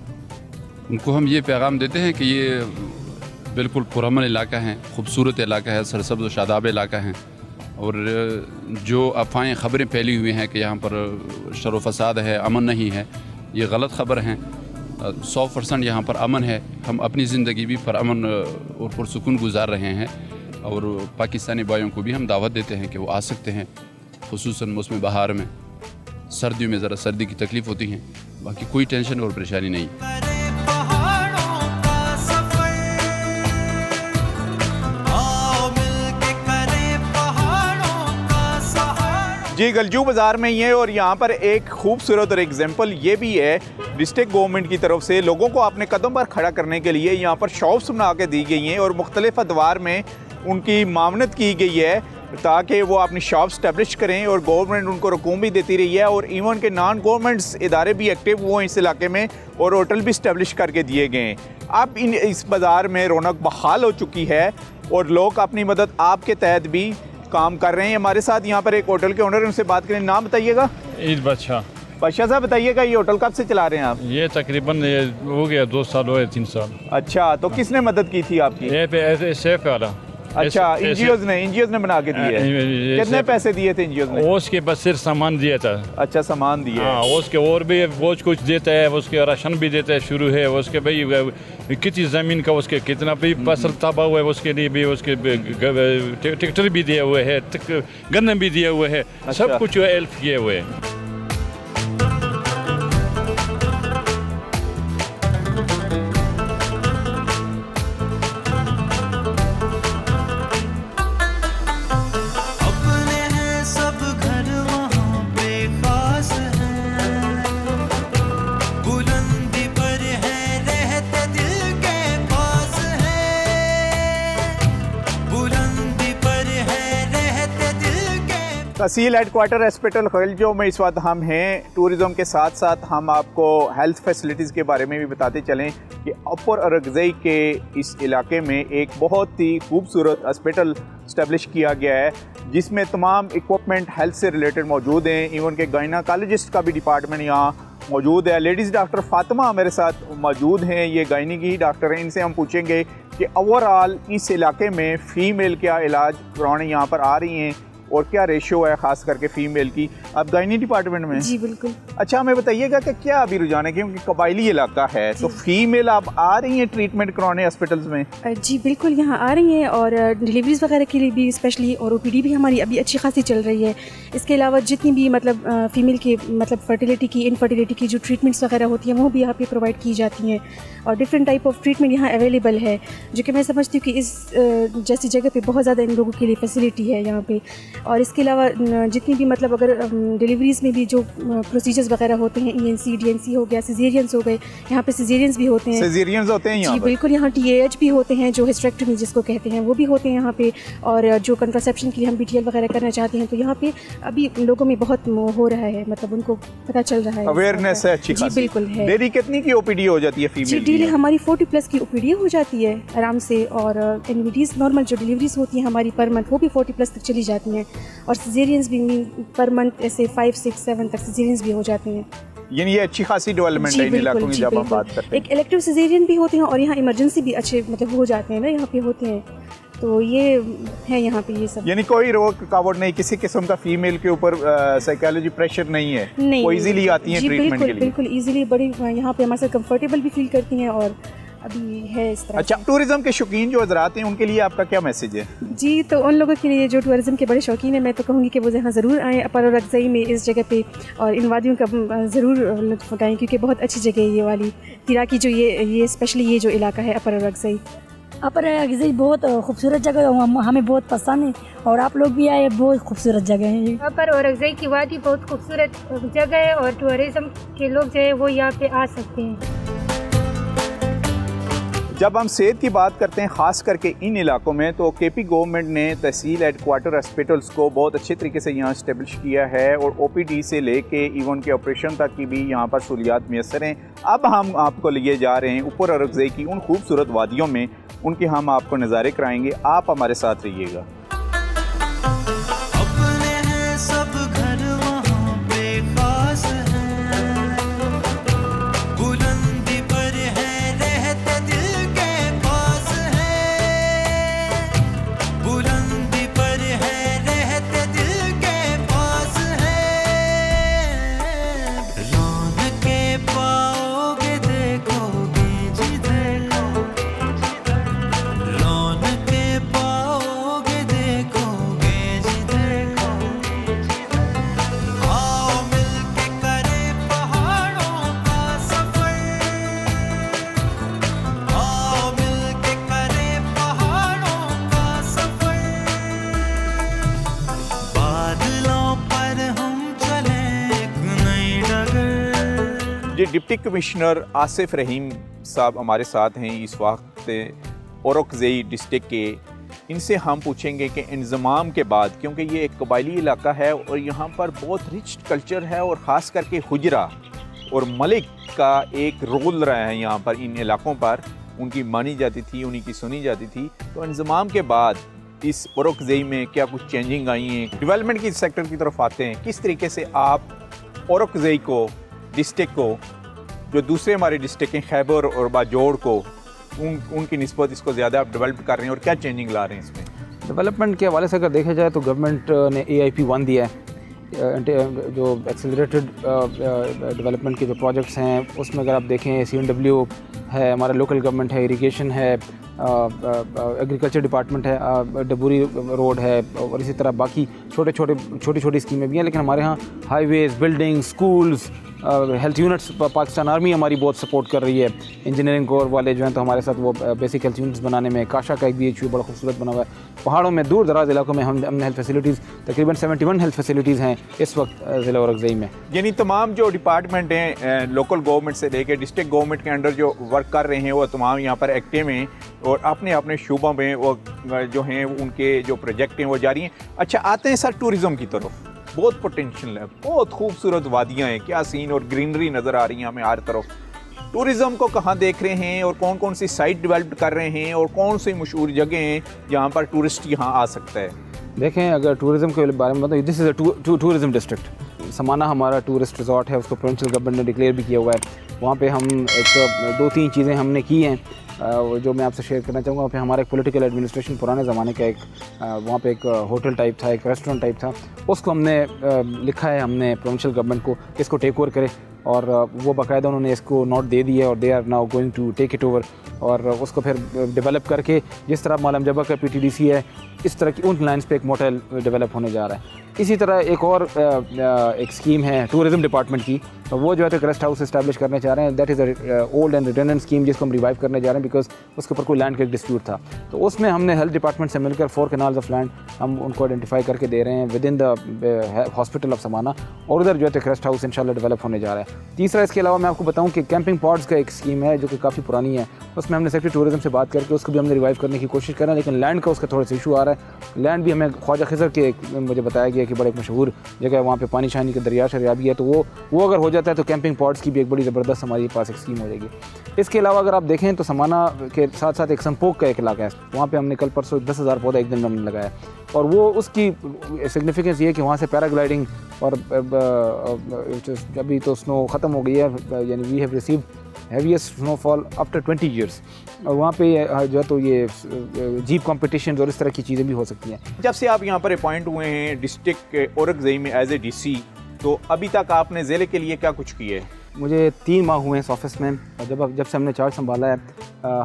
उनको हम ये पैगाम देते हैं कि ये बिल्कुल पुरअमन इलाका है, खूबसूरत इलाका है, सरसब्ज़ व शादाब इलाका है। और जो अफवाहें खबरें फैली हुई हैं कि यहाँ पर शर व फसाद है, अमन नहीं है, ये गलत खबर हैं। 100% यहाँ पर अमन है। हम अपनी ज़िंदगी भी पुरअमन और पुरसुकून गुजार रहे हैं। और पाकिस्तानी भाइयों को भी हम दावत देते हैं कि वो आ सकते हैं, खुसूसन मौसम बहार में। सर्दियों में ज़रा सर्दी की तकलीफ़ होती है, बाकी कोई टेंशन और परेशानी नहीं। जी गलजू बाज़ार में ही है और यहाँ पर एक खूबसूरत और एग्जाम्पल ये भी है डिस्ट्रिक्ट गवर्नमेंट की तरफ से लोगों को अपने कदम पर खड़ा करने के लिए यहाँ पर शॉप्स बना के दी गई हैं और मुख्तलिफ अदवार में उनकी मामनत की गई है ताकि वो अपनी शॉप स्टैब्लिश करें और गवर्नमेंट उनको रकूम भी देती रही है। और इवन के नॉन गवर्नमेंट्स इदारे भी एक्टिव हुए इस इलाके में और होटल भी स्टैब्लिश करके दिए गए हैं। अब इस बाज़ार में रौनक बहाल हो चुकी है और लोग अपनी मदद आपके तहत भी काम कर रहे हैं। हमारे साथ यहाँ पर एक होटल के ओनर हैं, उनसे बात करें। नाम बताइएगा। ईद बादशाह। बादशाह साहब बताइएगा, ये होटल कब से चला रहे हैं आप? ये तकरीबन हो गया 2 साल हो गए, 3 साल। अच्छा, तो किसने मदद की थी आपकी? ये पे ऐसे शेफ वाला। अच्छा, एनजीओज ने बना के दिए। कितने पैसे दिए थे एनजीओज ने? उसके बस सिर्फ सामान दिया था। अच्छा, सामान दिए। हाँ, उसके और भी बहुत कुछ देता है, उसके राशन भी देता है शुरू है, उसके भाई कितनी ज़मीन का उसके कितना भी फसल तबाह हुआ है उसके लिए भी उसके ट्रैक्टर भी दिए हुए है, गन्ने भी दिए हुए है। अच्छा। सब कुछ हेल्प किए हुए है। तहसील हेडक्वार्टर हॉस्पिटल खलजो में इस वक्त हम हैं। टूरिज़म के साथ साथ हम आपको हेल्थ फैसिलिटीज़ के बारे में भी बताते चलें कि अपर ओरकज़ई के इस इलाके में एक बहुत ही खूबसूरत हॉस्पिटल इस्टेब्लिश किया गया है जिसमें तमाम इक्विपमेंट हेल्थ से रिलेटेड मौजूद हैं। इवन के गायनाकोलॉजिस्ट का भी डिपार्टमेंट यहाँ मौजूद है। लेडीज़ डॉक्टर फातिमा मेरे साथ मौजूद हैं, ये गायनी की ही डॉक्टर हैं। इनसे हम पूछेंगे कि ओवरऑल इस इलाके में फ़ीमेल क्या इलाज करवाने यहाँ पर आ रही हैं और क्या रेशियो है खास करके फीमेल की। आप गायनी डिपार्टमेंट में? जी बिल्कुल। अच्छा, हमें बताइएगा कि क्या अभी रुझान है, क्योंकि कबायली इलाका है तो फीमेल आप आ रही हैं ट्रीटमेंट करवाने हॉस्पिटल्स में? जी बिल्कुल, यहाँ आ रही हैं और डिलीवरीज वगैरह के लिए भी स्पेशली, और ओपीडी भी हमारी अभी अच्छी खासी चल रही है। इसके अलावा जितनी भी मतलब फीमेल के मतलब फर्टिलिटी की, इनफर्टिलिटी की जो ट्रीटमेंट्स वगैरह होती हैं वो भी यहाँ पे प्रोवाइड की जाती हैं और डिफरेंट टाइप ऑफ ट्रीटमेंट यहाँ अवेलेबल है, जो कि मैं समझती हूँ कि इस जैसी जगह पे बहुत ज़्यादा इन लोगों के लिए फैसिलिटी है यहाँ पे। और इसके अलावा जितनी भी मतलब अगर डिलीवरीज़ में भी जो प्रोसीजर्स वगैरह होते हैं, ENC DNC हो गया, सिजेरियंस हो गए, यहाँ पे सिजेरियंस भी होते हैं, सिजेरियंस होते हैं यहाँ जी पर? बिल्कुल। यहाँ TAH भी होते हैं जो हिस्टेरेक्टमी जिसको कहते हैं वो भी होते हैं यहाँ पे, और जो कंट्रासेप्शन के लिए हम BTL वगैरह करना चाहते हैं तो यहाँ पे अभी लोगों में बहुत हो रहा है, मतलब उनको पता चल रहा है, अवेयरनेस है अच्छी जी खासी। बिल्कुल है। डेली कितनी की OPD हो जाती है जी फीमेल डेली की? हमारी 40+ की OPD हो जाती है आराम से, और NVDs नॉर्मल जो डिलीवरीज होती हैं हमारी पर मंथ वो भी 40+ तक चली जाती हैं, और सिजेरियंस भी पर मंथ ऐसे 5, 6, 7 तक सिजेरियंस भी हो जाते हैं। यानी ये अच्छी खासी डेवलपमेंट है इन इलाकों की जब हम बात करते हैं। एक इलेक्टिव सिजेरियन भी होते हैं और यहाँ इमरजेंसी भी अच्छे मतलब हो जाते हैं ना, यहाँ पे होते हैं, तो ये है यहाँ पे ये सब। यानी कोई रोक रुकावट नहीं, किसी किस्म का फीमेल के ऊपर साइकोलॉजी प्रेशर नहीं है, नहीं, वो इजीली आती हैं जी ट्रीटमेंट के लिए? बिल्कुल इजीली, बड़ी यहाँ पे हमारे साथ कंफर्टेबल भी फील करती हैं, और अभी है इस तरह। अच्छा, टूरिज्म के शौकीन जो हजरात हैं उनके लिए आपका क्या मैसेज है? जी, तो उन लोगों के लिए जो टूरिज्म के बड़े शौकीन हैं, मैं तो कहूँगी कि वो यहाँ ज़रूर आएँ अपर औरकज़ई में, इस जगह पे, और इन वादियों का ज़रूर लुत्फ़ उठाएँ, क्योंकि बहुत अच्छी जगह है ये वाली तिरा की, जो ये स्पेशली ये जो इलाका है अपर औरकज़ई। अपर औरकज़ई बहुत खूबसूरत जगह है, हमें बहुत पसंद है, और आप लोग भी आए, बहुत खूबसूरत जगह है ये। अपर औरकज़ई की वादी बहुत खूबसूरत जगह है, और टूरिज्म के लोग जो है वो यहाँ पे आ सकते हैं। जब हम सेहत की बात करते हैं ख़ास करके इन इलाकों में, तो KP गवर्नमेंट ने तहसील हेडक्वार्टर हॉस्पिटल्स को बहुत अच्छे तरीके से यहाँ इस्टेब्लिश किया है, और OPD से लेके इवन के ऑपरेशन तक की भी यहाँ पर सहूलियात मैसर हैं। अब हम आपको लिए जा रहे हैं ऊपर औरकज़ई की उन खूबसूरत वादियों में, उनके हम आपको नज़ारे कराएंगे, आप हमारे साथ रहिएगा। जी, डिप्टी कमिश्नर आसिफ रहीम साहब हमारे साथ हैं इस वक्त औरकज़ई डिस्ट्रिक्ट के। इनसे हम पूछेंगे कि इंज़माम के बाद, क्योंकि ये एक कबायली इलाका है और यहाँ पर बहुत रिच कल्चर है, और ख़ास करके हुजरा और मलिक का एक रोल रहा है यहाँ पर, इन इलाकों पर उनकी मानी जाती थी, उन्हीं की सुनी जाती थी। तो इंज़माम के बाद इस औरकज़ई में क्या कुछ चेंजिंग आई हैं? डेवलपमेंट की सेक्टर की तरफ आते हैं, किस तरीके से आप औरकज़ई को, डिस्ट्रिक्ट को, जो दूसरे हमारे डिस्ट्रिक्ट हैं खैबर और बाजोड़ को, उनकी निस्बत इसको ज़्यादा आप डेवलप कर रहे हैं, और क्या चेंजिंग ला रहे हैं इसमें? डेवलपमेंट के हवाले से अगर देखा जाए तो गवर्नमेंट ने AIP 1 दिया है, जो एक्सेलरेटेड डेवलपमेंट के जो प्रोजेक्ट्स हैं उसमें अगर आप देखें CNW है, हमारा लोकल गवर्नमेंट है, इरिगेशन है, एग्रीकल्चर डिपार्टमेंट है, डबूरी रोड है, और इसी तरह बाकी छोटी छोटी स्कीमें भी हैं। लेकिन हमारे यहाँ highways, building, schools, health units, Pakistan army हमारी बहुत सपोर्ट कर रही है। इंजीनियरिंग कोर वाले जो हैं तो हमारे साथ वो बेसिक हेल्थ यूनिट्स बनाने में, काशा का एक BHU बड़ा खूबसूरत बना हुआ है। पहाड़ों में, दूर दराज इलाकों में हमने हेल्थ फैसिलिटीज़, तकरीबन 71 हेल्थ फैसिलिटीज़ हैं इस वक्त ज़िला औरकज़ई में। यानी तमाम जो डिपार्टमेंट हैं लोकल गवर्नमेंट से लेकर डिस्ट्रिक्ट गवर्नमेंट के अंडर जो वर्क कर रहे हैं, वो तमाम यहाँ पर एक्टिव हैं, और अपने अपने शूबों में वो जो हैं उनके जो प्रोजेक्ट हैं वो जारी हैं। अच्छा, आते हैं सर टूरिज़म की तरफ। बहुत पोटेंशियल है, बहुत खूबसूरत वादियाँ हैं, क्या सीन और ग्रीनरी नज़र आ रही है हमें हर तरफ। टूरिज़म को कहाँ देख रहे हैं, और कौन कौन सी साइट डेवलप कर रहे हैं, और कौन सी मशहूर जगह हैं जहाँ पर टूरिस्ट यहाँ आ सकता है? देखें, अगर टूरिज़म के बारे में बताओ, this is a tourism district. समाना हमारा टूरिस्ट रिजॉर्ट है, उसको प्रोविंशियल गवर्नमेंट ने डिक्लेयर भी किया हुआ है। वहाँ पे हम 2-3 चीज़ें हमने की हैं जो मैं आपसे शेयर करना चाहूँगा। वहाँ पे हमारा एक पॉलिटिकल एडमिनिस्ट्रेशन पुराने ज़माने का वहाँ पे एक होटल टाइप था, एक रेस्टोरेंट टाइप था, उसको हमने लिखा है हमने प्रोविंशियल गवर्नमेंट को इसको टेक ओवर करे, और वो बाकायदा उन्होंने इसको नोट दे दिया, और they are now going to take it over, और उसको फिर डेवलप करके जिस तरह मालम जबा का PTDC है, इस तरह की उन लाइन्स पे एक मोटेल डेवलप होने जा रहा है। इसी तरह एक और एक स्कीम है टूरिज़म डिपार्टमेंट की, वो जो है तो रेस्ट हाउस इस्टेब्लिश करने चाह रहे हैं। That is old and retenant scheme जिसको हम रिवाइव करने जा रहे हैं बिकॉज उसके ऊपर कोई लैंड का डिस्प्यूट था। तो उसमें हमने हेल्थ डिपार्टमेंट से मिलकर 4 कैनाल्स ऑफ लैंड हम उनको आइडेंटिफाई करके दे रहे हैं with in the hospital of समाना, और उधर जो है तो रेस्ट हाउस इंशाल्लाह डेवलप होने जा रहा है। तीसरा, इसके अलावा मैं आपको बताऊँ कि कैंपिंग पॉड्स का एक स्कीम है जो कि काफ़ी पुरानी है, उसमें हमने सेक्रेटरी टूरिज्म से बात करके उसको भी हमने रिवाइव करने की कोशिश कर रहे हैं, लेकिन लैंड का उसका थोड़ा सा इशू आ रहा है। लैंड भी हमें ख्वाजा खिज़र के मुझे बताया गया कि बड़े मशहूर जगह है, वहाँ पे पानी शानी के दरिया शरिया भी है, तो वो अगर हो जाता है तो कैंपिंग पॉड्स की भी एक बड़ी ज़बरदस्त हमारे पास एक स्कीम हो जाएगी। इसके अलावा अगर आप देखें तो समाना के साथ साथ एक संपोक का एक इलाका है, वहाँ पे हमने कल परसों 10,000 पौधा एक दिन में हमने लगाया, और वो उसकी सिग्निफिकेंस ये है कि वहाँ से पैराग्लाइडिंग और अभी तो स्नो ख़त्म हो गई है, यानी we have received heaviest snowfall after 20 years, और वहाँ पे जो है तो ये जीप कॉम्पिटिशन और इस तरह की चीज़ें भी हो सकती हैं। जब से आप यहाँ पर अपॉइंट हुए हैं डिस्ट्रिक्ट औरंगज़ेब में एज ए डीसी, तो अभी तक आपने ज़िले के लिए क्या कुछ किया है? मुझे 3 माह हुए हैं इस ऑफिस में, और जब से हमने चार्ज संभाला है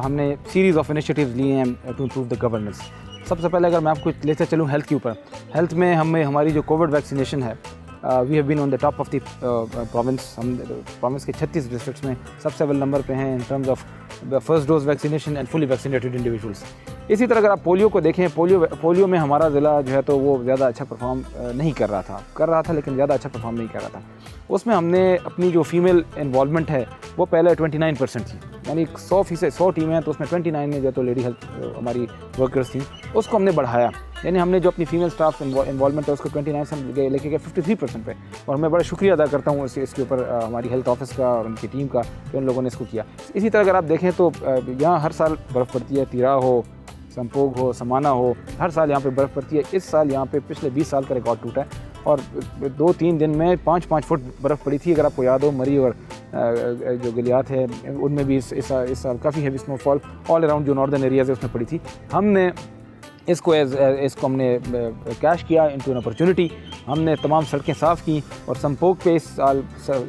हमने सीरीज़ ऑफ इनिशिएटिव्स लिए हैं टू इम्प्रूव द गवर्नेंस। सबसे पहले अगर मैं आपको लेते चलूँ हेल्थ के ऊपर, हेल्थ में हमारी जो कोविड वैक्सीनेशन है, we have been on the top of the province. हम प्रोविंस के 36 डिस्ट्रिक्ट्स में सबसे अव्वल नंबर पे हैं in terms of first dose vaccination and fully vaccinated individuals. इसी तरह अगर आप पोलियो को देखें, पोलियो में हमारा ज़िला जो है तो वो ज़्यादा अच्छा परफॉर्म नहीं कर रहा था लेकिन ज़्यादा अच्छा परफॉर्म नहीं कर रहा था। उसमें हमने अपनी जो फीमेल इन्वॉल्वमेंट है वो पहले 29% थी, यानी 100 टीमें हैं तो उसमें 29 में जो तो लेडी हेल्थ हमारी वर्कर्स थी, उसको हमने बढ़ाया, यानी हमने जो अपनी फीमेल स्टाफ इन्वॉल्वमेंट है उसको 29 से लेके गए 53% पे, और मैं बड़ा शुक्रिया अदा करता हूँ इसके ऊपर हमारी हेल्थ ऑफिस का और उनकी टीम का कि उन लोगों ने इसको किया। इसी तरह अगर आप देखें तो यहाँ हर साल बर्फ़ पड़ती है, तिरा हो, संपोग हो, समाना हो, हर साल यहाँ पे बर्फ़ पड़ती है। इस साल यहाँ पे पिछले 20 साल का रिकॉर्ड टूटा है और 2-3 दिन में 5-5 फुट बर्फ़ पड़ी थी। अगर आपको याद हो, मरी और जो गलियात है उनमें भी इस साल काफ़ी हैवी स्नोफॉल ऑल अराउंड जो नॉर्दर्न एरियाज़ है उसमें पड़ी थी। हमने इसको हमने कैश किया इनटू एन अपॉर्चुनिटी। हमने तमाम सड़कें साफ़ की और संपोग पे इस साल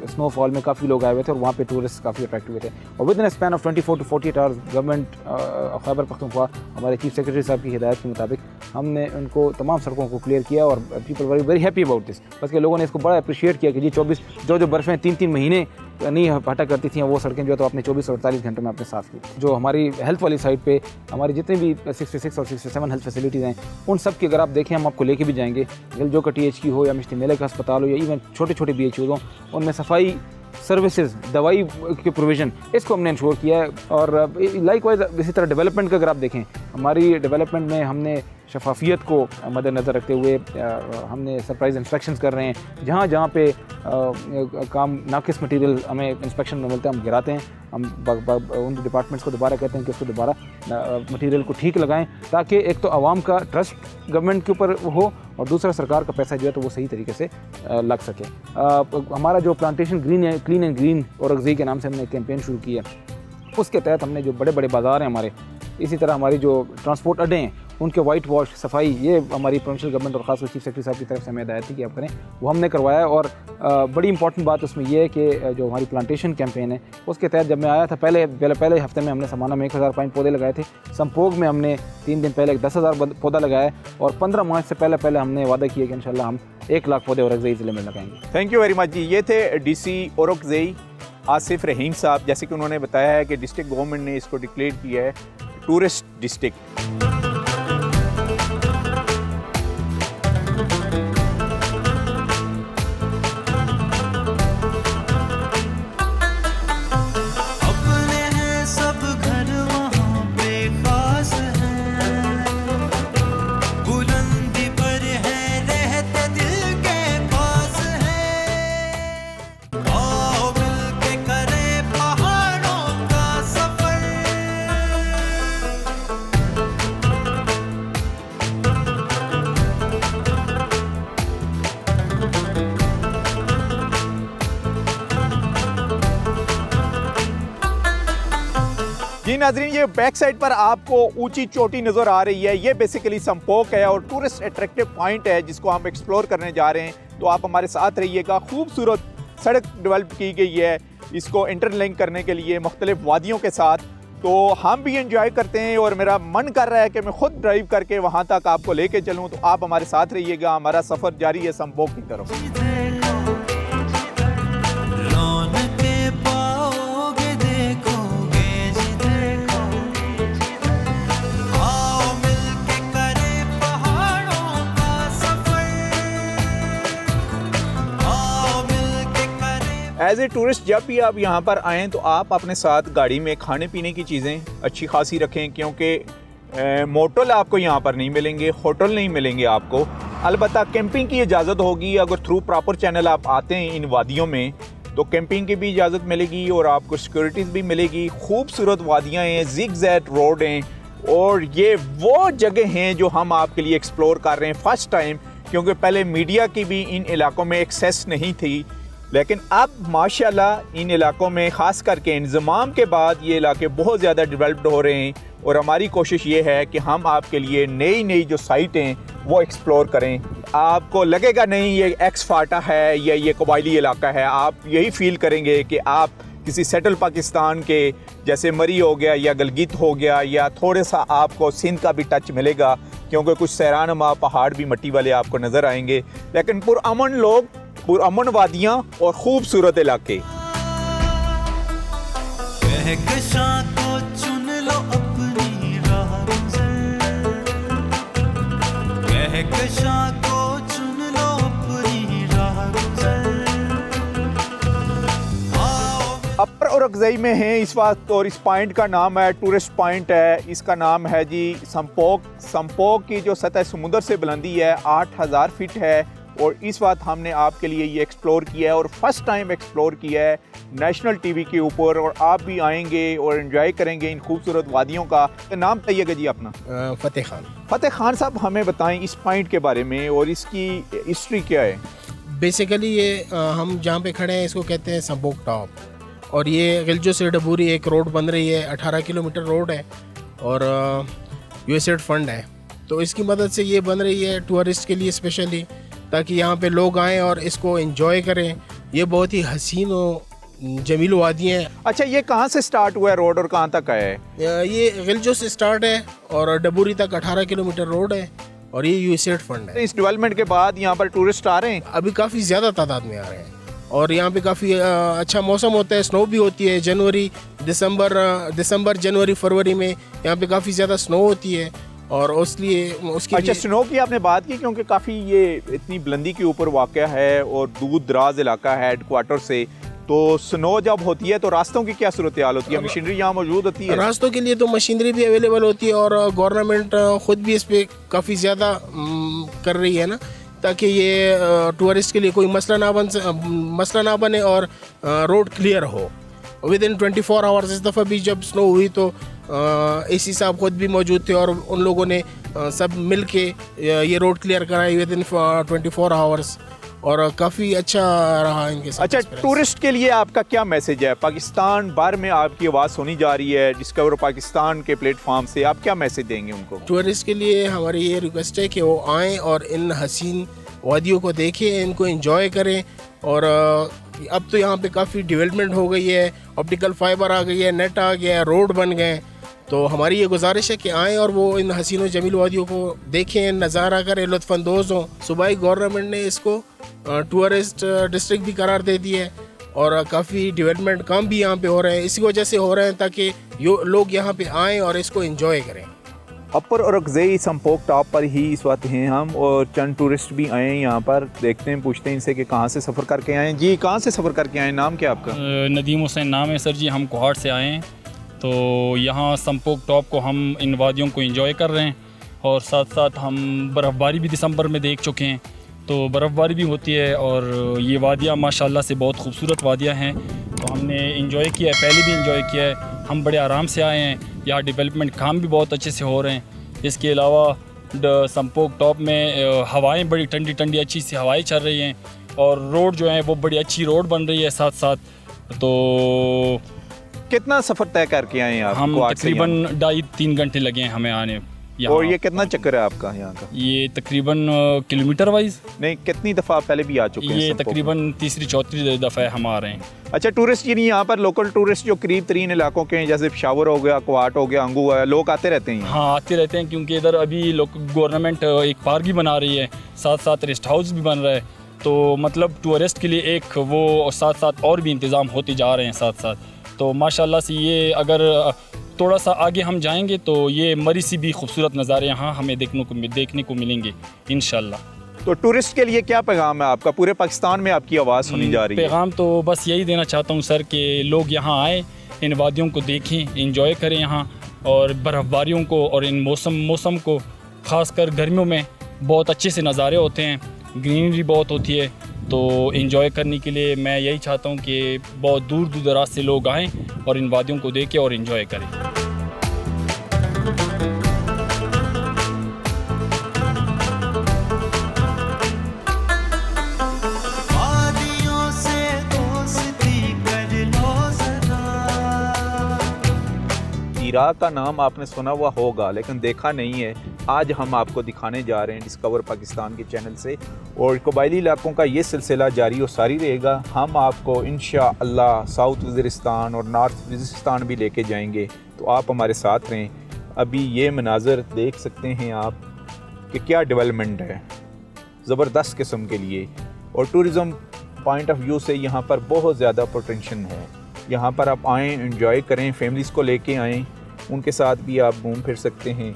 स्नोफॉल में काफ़ी लोग आए हुए थे और वहाँ पे टूरिस्ट काफ़ी अट्रैक्ट हुए थे, और with in a span of 24 to 48 hours government Khyber Pakhtunkhwa हमारे चीफ सेक्रेटरी साहब की हिदायत के मुताबिक हमने उनको तमाम सड़कों को क्लियर किया और people very very happy about this. बस के लोगों ने इसको बड़ा अप्रिशिएट किया कि जी 24 जो बर्फ़ें 3-3 महीने नहीं हटा करती थी वो सड़कें जो है तो आपने 24 और 48 घंटों में आपने साफ़ की। जो हमारी हेल्थ वाली साइड पे हमारी जितनी भी 66 और 67 हेल्थ फैसिलिटीज़ हैं उन सब की अगर आप देखें, हम आपको लेके भी जाएंगे, जो का THQ हो या मिश्ती मेले का अस्पताल हो या इवन छोटे छोटे BHUs हों, उनमें सफाई सर्विसेज, दवाई के प्रोविज़न, इसको हमने इंश्योर किया है। और लाइकवाइज इसी तरह डेवलपमेंट का अगर आप देखें, हमारी डेवलपमेंट में हमने शफाफियत को मद्देनज़र रखते हुए हमने सरप्राइज़ इंस्पेक्शंस कर रहे हैं। जहाँ जहाँ पे काम नाकिस मटेरियल हमें इंस्पेक्शन में मिलता है हम गिराते हैं, हम उन डिपार्टमेंट्स को दोबारा कहते हैं कि उसको दोबारा मटेरियल को ठीक लगाएं, ताकि एक तो आवाम का ट्रस्ट गवर्नमेंट के ऊपर हो और दूसरा सरकार का पैसा जो है तो वो सही तरीके से लग सके। हमारा जो plantation clean and green Aurangzeb के नाम से हमने कैंपेन शुरू किया, उसके तहत हमने जो बड़े बड़े बाज़ार हैं हमारे, इसी तरह हमारी जो ट्रांसपोर्ट अड्डे हैं उनके वाइट वॉश सफाई, ये हमारी प्रोविंशियल गवर्नमेंट और ख़ासकर चीफ सेक्रेटरी साहब की तरफ से हमें हिदायत थी कि आप करें, वो हमने करवाया। और बड़ी इंपॉर्टेंट बात उसमें यह है कि जो हमारी प्लांटेशन कैंपेन है उसके तहत जब मैं आया था पहले हफ्ते में हमने समाना में 1005 पौधे लगाए थे। संपोग में हमने 3 दिन पहले 10,000 पौधा लगाया और 15 मार्च से पहले हमने वादा किया कि इंशाल्लाह हम 1 लाख पौधे औरंगज़ेब ज़िले में लगाएंगे। थैंक यू वेरी मच जी। ये थे DC औरंगज़ेब आसिफ रहीम साहब। जैसे कि उन्होंने बताया है कि डिस्ट्रिक्ट गवर्नमेंट ने इसको डिक्लेयर किया है टूरिस्ट डिस्ट्रिक्ट। जी नाजरीन, ये बैक साइड पर आपको ऊंची चोटी नज़र आ रही है, ये बेसिकली संपोक है और टूरिस्ट अट्रैक्टिव पॉइंट है जिसको हम एक्सप्लोर करने जा रहे हैं। तो आप हमारे साथ रहिएगा। खूबसूरत सड़क डेवलप की गई है इसको इंटरलिंक करने के लिए मुख्तलिफ वादियों के साथ, तो हम भी एंजॉय करते हैं और मेरा मन कर रहा है कि मैं खुद ड्राइव करके वहाँ तक आपको लेके चलूँ। तो आप हमारे साथ रहिएगा, हमारा सफ़र जारी है संपोक की तरफ। एज ए टूरिस्ट जब भी आप यहाँ पर आएँ तो आप अपने साथ गाड़ी में खाने पीने की चीज़ें अच्छी खासी रखें, क्योंकि मोटल आपको यहाँ पर नहीं मिलेंगे, होटल नहीं मिलेंगे आपको। अलबत्ता कैंपिंग की इजाज़त होगी। अगर थ्रू प्रॉपर चैनल आप आते हैं इन वादियों में तो कैंपिंग की भी इजाज़त मिलेगी और आपको सिक्योरिटीज़ भी मिलेगी। खूबसूरत वादियाँ हैं, ज़िग-ज़ैग रोड हैं और ये वो जगह हैं जो हम आपके लिए एक्सप्लोर कर रहे हैं फ़र्स्ट टाइम, क्योंकि पहले मीडिया की भी इन इलाकों में एक्सेस नहीं थी। लेकिन अब माशाल्लाह इन इलाकों में ख़ास करके इंज़माम के बाद ये इलाके बहुत ज़्यादा डेवलप्ड हो रहे हैं और हमारी कोशिश ये है कि हम आपके लिए नई नई जो साइट हैं वो एक्सप्लोर करें। आपको लगेगा नहीं ये एक्स फाटा है या ये कबायली इलाका है, आप यही फ़ील करेंगे कि आप किसी सेटल पाकिस्तान के जैसे मरी हो गया या गलगित हो गया, या थोड़े सा आपको सिंध का भी टच मिलेगा, क्योंकि कुछ सैरानुमा पहाड़ भी मट्टी वाले आपको नज़र आएंगे। लेकिन पुरअमन लोग, पुरअमन वादियाँ और ख़ूबसूरत इलाके। अपर औरकज़ई में हैं इस वक्त और इस पॉइंट का नाम है, टूरिस्ट पॉइंट है, इसका नाम है जी संपोक। संपोक की जो सतह समुद्र से बुलंदी है 8000 फीट है और इस वक्त हमने आपके लिए ये एक्सप्लोर किया है और फर्स्ट टाइम एक्सप्लोर किया है नेशनल टीवी के ऊपर, और आप भी आएंगे और एंजॉय करेंगे इन खूबसूरत वादियों का। तो नाम बताइएगा जी अपना। फ़तेह खान। फ़तेह खान साहब, हमें बताएं इस पॉइंट के बारे में और इसकी हिस्ट्री क्या है। बेसिकली ये हम जहाँ पे खड़े हैं इसको कहते हैं संपोक टॉप, और ये गिलजो से डबूरी एक रोड बन रही है, 18 किलोमीटर रोड है और यूएसएड फंड है, तो इसकी मदद से ये बन रही है टूरिस्ट के लिए स्पेशली, ताकि यहाँ पे लोग आएँ और इसको एंजॉय करें। ये बहुत ही हसीन और जमील वादी हैं। अच्छा, ये कहाँ से स्टार्ट हुआ है रोड और कहाँ तक है? ये गिलजो से स्टार्ट है और डबूरी तक 18 किलोमीटर रोड है और ये यूएसएड फंड है। इस डेवलपमेंट के बाद यहाँ पर टूरिस्ट आ रहे हैं? अभी काफ़ी ज़्यादा तादाद में आ रहे हैं और यहाँ पे काफ़ी अच्छा मौसम होता है, स्नो भी होती है। जनवरी दिसंबर जनवरी फरवरी में यहाँ पे काफ़ी ज़्यादा स्नो होती है और उसलिए उसकी। अच्छा, स्नो की आपने बात की, क्योंकि काफ़ी ये इतनी बुलंदी के ऊपर वाक़या है और दूर दराज इलाका है हेडक्वार्टर से, तो स्नो जब होती है तो रास्तों की क्या सूरत हाल होती है? मशीनरी यहाँ मौजूद होती है? रास्तों के लिए तो मशीनरी भी अवेलेबल होती है और गवर्नमेंट ख़ुद भी इस पर काफ़ी ज़्यादा कर रही है ना, ताकि ये टूरिस्ट के लिए कोई मसला ना बने और रोड क्लियर हो विद इन 24 आवर्स। इस दफ़ा भी जब स्नो हुई तो एसी साहब खुद भी मौजूद थे और उन लोगों ने सब मिल के ये रोड क्लियर कराई विद इन 24 आवर्स और काफ़ी अच्छा रहा इनके साथ। अच्छा, टूरिस्ट के लिए आपका क्या मैसेज है? पाकिस्तान भर में आपकी आवाज़ सुनी जा रही है डिस्कवर पाकिस्तान के प्लेटफॉर्म से, आप क्या मैसेज देंगे उनको? टूरिस्ट के लिए हमारी ये रिक्वेस्ट है कि वो आएँ और इन हसीन वादियों को देखें, इनको एंजॉय करें। और अब तो यहाँ पे काफ़ी डेवलपमेंट हो गई है, ऑप्टिकल फाइबर आ गई है, नेट आ गया है, रोड बन गए, तो हमारी ये गुजारिश है कि आएँ और वो इन हसीन व जमील वादियों को देखें, नज़ारा करें, लुत्फ़अंदोज़ हों। सूबाई गवर्नमेंट ने इसको टूरिस्ट डिस्ट्रिक्ट भी करार दे दी है और काफ़ी डेवलपमेंट काम भी यहाँ पे हो रहे हैं, इसी वजह से हो रहे हैं ताकि लोग यहाँ पे आएँ और इसको एंजॉय करें। अपर औरकज़ई संपोक टॉप पर ही इस वक्त हैं हम और चंद टूरिस्ट भी आए हैं यहाँ पर, देखते हैं, पूछते हैं इनसे कि कहाँ से सफ़र करके आए हैं। जी, कहाँ से सफ़र करके आए हैं? नाम क्या आपका? नदीम हुसैन नाम है सर जी, हम कोहाट से आए हैं। तो यहाँ संपोक टॉप को हम इन वादियों को एंजॉय कर रहे हैं और साथ साथ हम बर्फ़बारी भी दिसंबर में देख चुके हैं, तो बर्फ़बारी भी होती है और ये वादियाँ माशाल्लाह से बहुत खूबसूरत वादियाँ हैं, तो हमने एंजॉय किया है, पहले भी एंजॉय किया है। हम बड़े आराम से आए हैं, यहाँ डेवलपमेंट काम भी बहुत अच्छे से हो रहे हैं। इसके अलावा संपोक टॉप में हवाएं बड़ी ठंडी ठंडी अच्छी सी हवाएं चल रही हैं और रोड जो है वो बड़ी अच्छी रोड बन रही है साथ साथ। तो कितना सफ़र तय करके आए हैं आप? हम तकरीबन 2.5-3 घंटे लगे हैं हमें आने। और ये कितना चक्कर है आपका यहाँ का? ये तकरीबन किलोमीटर वाइज नहीं, कितनी दफ़ा पहले भी आ चुके हैं? ये तकरीबन तीसरी-चौथी दफ़ा हम आ रहे हैं। अच्छा, टूरिस्ट यानी यहाँ पर लोकल टूरिस्ट जो करीब तरीन इलाकों के हैं, जैसे पेशावर हो गया, कुआट हो गया, अंगू है, लोग आते रहते हैं? हाँ, आते रहते हैं, क्योंकि इधर अभी गवर्नमेंट एक पार्क भी बना रही है, साथ साथ रेस्ट हाउस भी बन रहा है, तो मतलब टूरिस्ट के लिए एक वो साथ साथ और भी इंतज़ाम होते जा रहे हैं साथ साथ। तो माशाल्लाह से ये अगर थोड़ा सा आगे हम जाएंगे तो ये मरी सी भी खूबसूरत नज़ारे यहाँ हमें देखने को मिलेंगे इंशाल्लाह। तो टूरिस्ट के लिए क्या पैगाम है आपका? पूरे पाकिस्तान में आपकी आवाज़ सुनी जा रही है। पैगाम तो बस यही देना चाहता हूँ सर कि लोग यहाँ आए, इन वादियों को देखें, इंजॉय करें यहाँ, और बर्फ़बारियों को और इन मौसम को, ख़ासकर गर्मियों में बहुत अच्छे से नज़ारे होते हैं, ग्रीनरी बहुत होती है। तो इंजॉय करने के लिए मैं यही चाहता हूँ कि बहुत दूर दराज से लोग आएँ और इन वादियों को देखें और इंजॉय करें। तीरा का नाम आपने सुना हुआ होगा लेकिन देखा नहीं है। आज हम आपको दिखाने जा रहे हैं डिस्कवर पाकिस्तान के चैनल से, और कबायली इलाकों का ये सिलसिला जारी और सारी रहेगा। हम आपको इंशाअल्लाह साउथ वज़ीरिस्तान और नॉर्थ वज़ीरिस्तान भी लेके जाएंगे, तो आप हमारे साथ रहें। अभी ये मनाज़र देख सकते हैं आप कि क्या डेवलपमेंट है, ज़बरदस्त किस्म के लिए, और टूरिज़म पॉइंट ऑफ व्यू से यहाँ पर बहुत ज़्यादा पोटेंशियल है। यहाँ पर आप आएँ, एंजॉय करें, फैमिलीज़ को लेके आएँ, उनके साथ भी आप घूम फिर सकते हैं।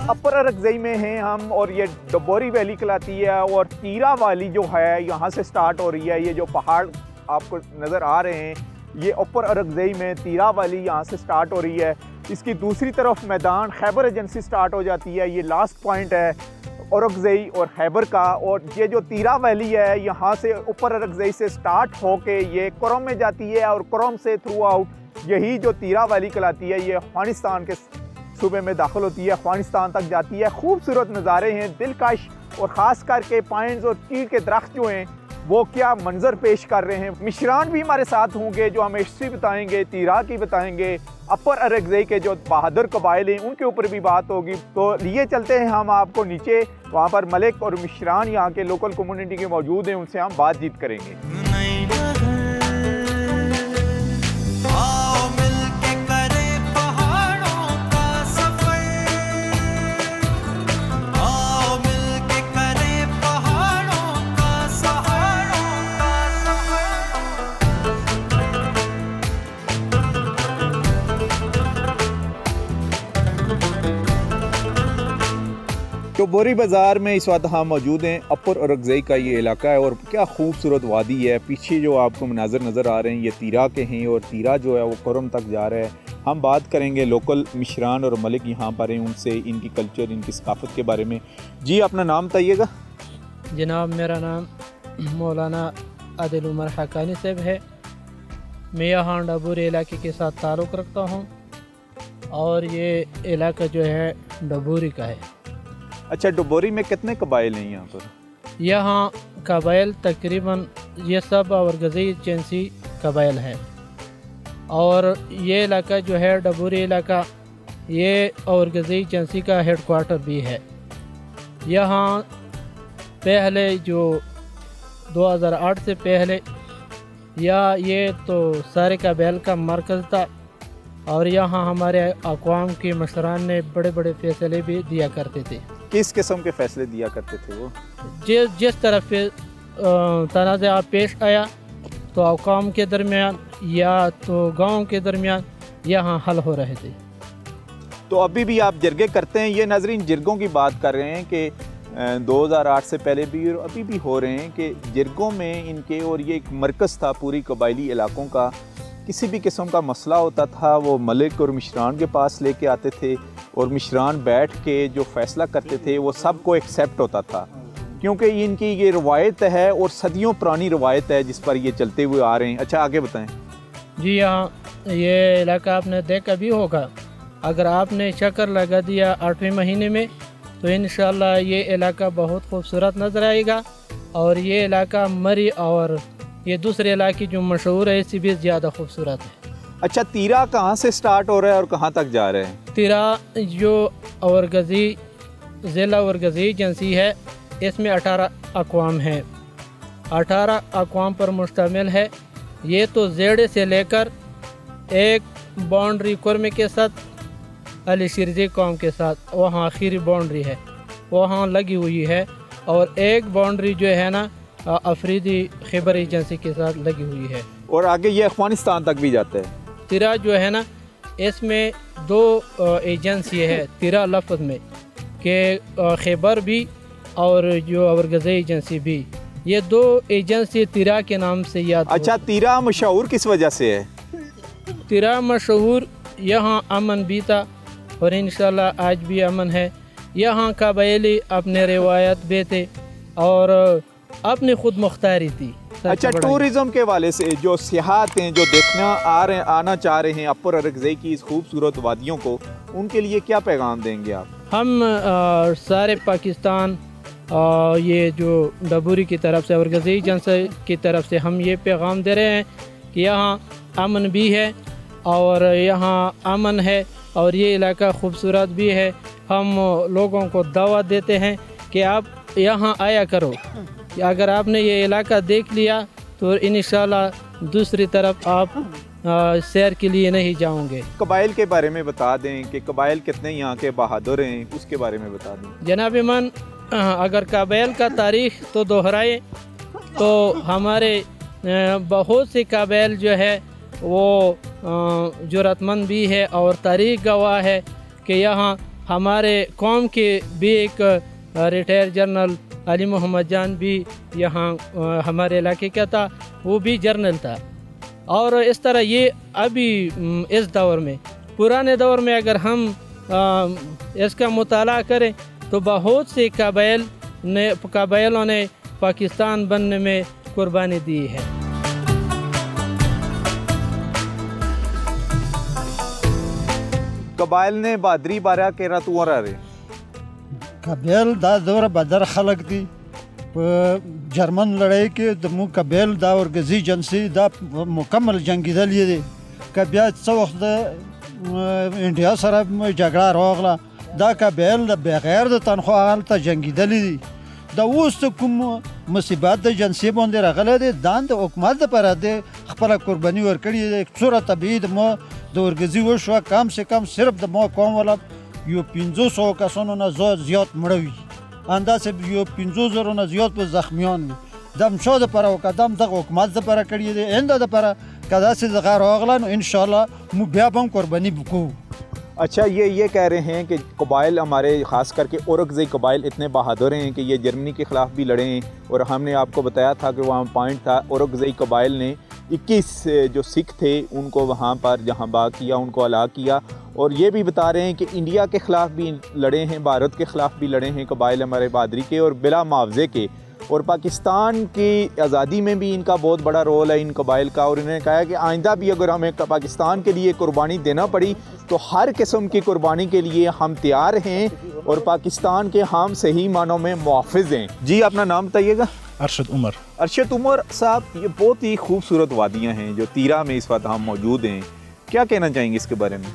अपर अरकज़ई में हैं हम, और ये डबोरी वैली कहलाती है, और तीरा वाली जो है यहाँ से स्टार्ट हो रही है। ये जो पहाड़ आपको नज़र आ रहे हैं, ये अपर अरकज़ई में तीरा वाली यहाँ से स्टार्ट हो रही है। इसकी दूसरी तरफ मैदान खैबर एजेंसी स्टार्ट हो जाती है। ये लास्ट पॉइंट है अरकज़ई और खैबर का, और ये जो तीरा वैली है यहाँ से ऊपर अरकज़ई से स्टार्ट होके ये कुरम में जाती है, और कुरम से थ्रू आउट यही जो तीरा वैली कहलाती है ये अफ़गानिस्तान के सूबे में दाखिल होती है, अफ़गानिस्तान तक जाती है। खूबसूरत नज़ारे हैं, दिलकश, और ख़ास करके पाइन्स और चीड़ के दरख्त जो हैं वो क्या मंजर पेश कर रहे हैं। मिशरान भी हमारे साथ होंगे जो हमें हिस्ट्री बताएंगे, तीरा की बताएंगे, अपर अरकज़ई के जो बहादुर कबाइल हैं उनके ऊपर भी बात होगी। तो लिए चलते हैं हम आपको नीचे, वहाँ पर मलिक और मिशरान यहाँ के लोकल कम्युनिटी के मौजूद हैं, उनसे हम बातचीत करेंगे। तो बोरी बाज़ार में इस वक्त हम मौजूद हैं। अपर अरकज़ई का ये इलाका है, और क्या खूबसूरत वादी है। पीछे जो आपको मनाज़र नज़र आ रहे हैं ये तीरा के हैं, और तीरा जो है वो कुरम तक जा रहा है। हम बात करेंगे लोकल मिशरान और मलिक यहाँ पर हैं, उनसे इनकी कल्चर, इनकी सकाफ़त के बारे में। जी अपना नाम बताइएगा। जनाब मेरा नाम मौलाना आदिल उमर हकानी साहब है। मैं यहाँ डबोरी इलाके के साथ ताल्लुक़ रखता हूँ, और ये इलाका जो है डबोरी का है। अच्छा, डबोरी में कितने कबाइल हैं यहाँ पर? यहाँ कबाइल तकरीबन ये सब अरकज़ई एजेंसी कबाइल है, और ये इलाका जो है डबोरी इलाका ये अरकज़ई एजेंसी का हेड क्वार्टर भी है। यहाँ पहले जो 2008 से पहले ये तो सारे कबाइल का मरकज़ था, और यहाँ हमारे अक़वाम के मशरान ने बड़े बड़े फैसले भी दिया करते थे। किस किस्म के फैसले दिया करते थे वो? जिस तरफ से तनाज़ा पेश आया तो अक़वाम के दरमियान या तो गाँव के दरमियान यहाँ हल हो रहे थे। तो अभी भी आप जरगे करते हैं? ये नाज़रीन जरगों की बात कर रहे हैं कि 2008 से पहले भी और अभी भी हो रहे हैं कि जरगों में इनके, और ये एक मरकज़ था पूरी कबायली इलाकों का। किसी भी किस्म का मसला होता था वो मलिक और मिशरान के पास लेके आते थे, और मिशरान बैठ के जो फ़ैसला करते थे वो सबको एक्सेप्ट होता था, क्योंकि इनकी ये रवायत है और सदियों पुरानी रवायत है जिस पर ये चलते हुए आ रहे हैं। अच्छा आगे बताएं। जी हाँ, ये इलाका आपने देखा भी होगा। अगर आपने चक्कर लगा दिया 8वें महीने में तो इंशाल्लाह ये इलाका बहुत खूबसूरत नज़र आएगा, और ये इलाका मरी और ये दूसरे इलाके जो मशहूर है इससे भी ज़्यादा खूबसूरत है। अच्छा, तीरा कहाँ से स्टार्ट हो रहा है और कहाँ तक जा रहे हैं? तीरा जो अरकज़ई ज़िला अरकज़ई एजेंसी है, इसमें 18 अक़वाम हैं, 18 अक़वाम पर मुश्तमिल है। ये तो जेड़े से लेकर एक बाउंड्री कुरमे के साथ अली शिरजी कौम के साथ वहाँ आखिरी बाउंड्री है, वहाँ लगी हुई है। और एक बाउंड्री जो है ना अफरीदी खैबर एजेंसी के साथ लगी हुई है। और आगे ये अफगानिस्तान तक भी जाता है। तिरा जो है ना, इसमें 2 एजेंसी है तिरा लफ्ज़ में, कि खैबर भी और जो अवरगज़ई एजेंसी भी, ये 2 एजेंसी तिरा के नाम से याद। अच्छा, तिरा मशहूर किस वजह से है? तिरा मशहूर, यहाँ अमन भी था और इंशाल्लाह आज भी अमन है। यहाँ कबायली अपने रिवायत भी थे और अपनी खुद मुख्तारी थी। अच्छा, टूरिज़्म के वाले से जो सियाहत हैं, जो देखना आना चाह रहे हैं अपर ओरकज़ई की इस खूबसूरत वादियों को, उनके लिए क्या पैगाम देंगे आप? हम सारे पाकिस्तान ये जो डबूरी की तरफ से ओरकज़ई एजेंसी की तरफ से हम ये पैगाम दे रहे हैं कि यहाँ अमन भी है और यहाँ अमन है और ये इलाका खूबसूरत भी है। हम लोगों को दावत देते हैं कि आप यहाँ आया करो। अगर आपने ये इलाका देख लिया तो इंशाल्लाह दूसरी तरफ आप सैर के लिए नहीं जाओगे। कबाइल के बारे में बता दें कि कबाइल कितने यहाँ के बहादुर हैं, उसके बारे में बता दें। जनाब ईमान, अगर कबाइल का तारीख़ तो दोहराए तो हमारे बहुत से कबाइल जो है वो जुर्रतमंद भी है और तारीख़ गवाह है कि यहाँ हमारे कौम के भी एक रिटायर जनरल अली मोहम्मद जान भी यहाँ हमारे इलाके का था, वो भी जर्नल था। और इस तरह ये अभी इस दौर में, पुराने दौर में अगर हम इसका मुताला करें तो बहुत से कबाइलों ने पाकिस्तान बनने में कुर्बानी दी है। कबाइल ने बहादरी बारा के रतुआरा रे कबाइल दा दौर बदर खलक दी जर्मन लड़ाई के दमु कबाइल दा और गजी एजेंसी दा मुकम्मल जंगी दल ये कबिया वक्त इंडिया सर झगड़ा रोगला दा कबाइल बगैर द तनख्वाह ता जंगी दली दा उस कुम मुसीबत द एजेंसी बंदे रगले दे दान द हुकूमत पर दे खपला कुर्बानी वर कड़ी एक सूरत तबीद मो दौर गजी वो शो कम से कम सिर्फ द मो कौम वाला यो 500 कसों ना ज़्यादा मड़वी अंदाज से यो 500 ना ज़्यादा पर ज़ख्मियान दम शो द पर कदम द हुकूमत द पर कड़ी दे इंदा द पर कदा से ज़गार अगला नो इंशाल्लाह मुब्याबम कुर्बानी बुको। अच्छा, ये कह रहे हैं कि कबाइल हमारे ख़ास करके ओरकज़ई कबाइल इतने बहादुर हैं कि ये जर्मनी के ख़िलाफ़ भी लड़े हैं। और हमने आपको बताया था कि वहाँ पॉइंट था, ओरकज़ई कबाइल ने 21 जो सिख थे उनको वहाँ पर जहाँ बाग किया, उनको हलाक किया। और ये भी बता रहे हैं कि इंडिया के ख़िलाफ़ भी लड़े हैं, भारत के ख़िलाफ़ भी लड़े हैं कबाइल हमारे बहादरी के और बिला मुआवजे के। और पाकिस्तान की आज़ादी में भी इनका बहुत बड़ा रोल है इन कबाइल का। और इन्होंने कहा कि आइंदा भी अगर हमें पाकिस्तान के लिए कुर्बानी देना पड़ी तो हर किस्म की कुर्बानी के लिए हम तैयार हैं और पाकिस्तान के हम सही मानों में मुहाफ़िज़ हैं। जी, अपना नाम बताइएगा। अरशद उमर। अरशद उमर साहब, ये बहुत ही खूबसूरत वादियाँ हैं जो तीरा में इस वक्त हम मौजूद हैं, क्या कहना चाहेंगे इसके बारे में?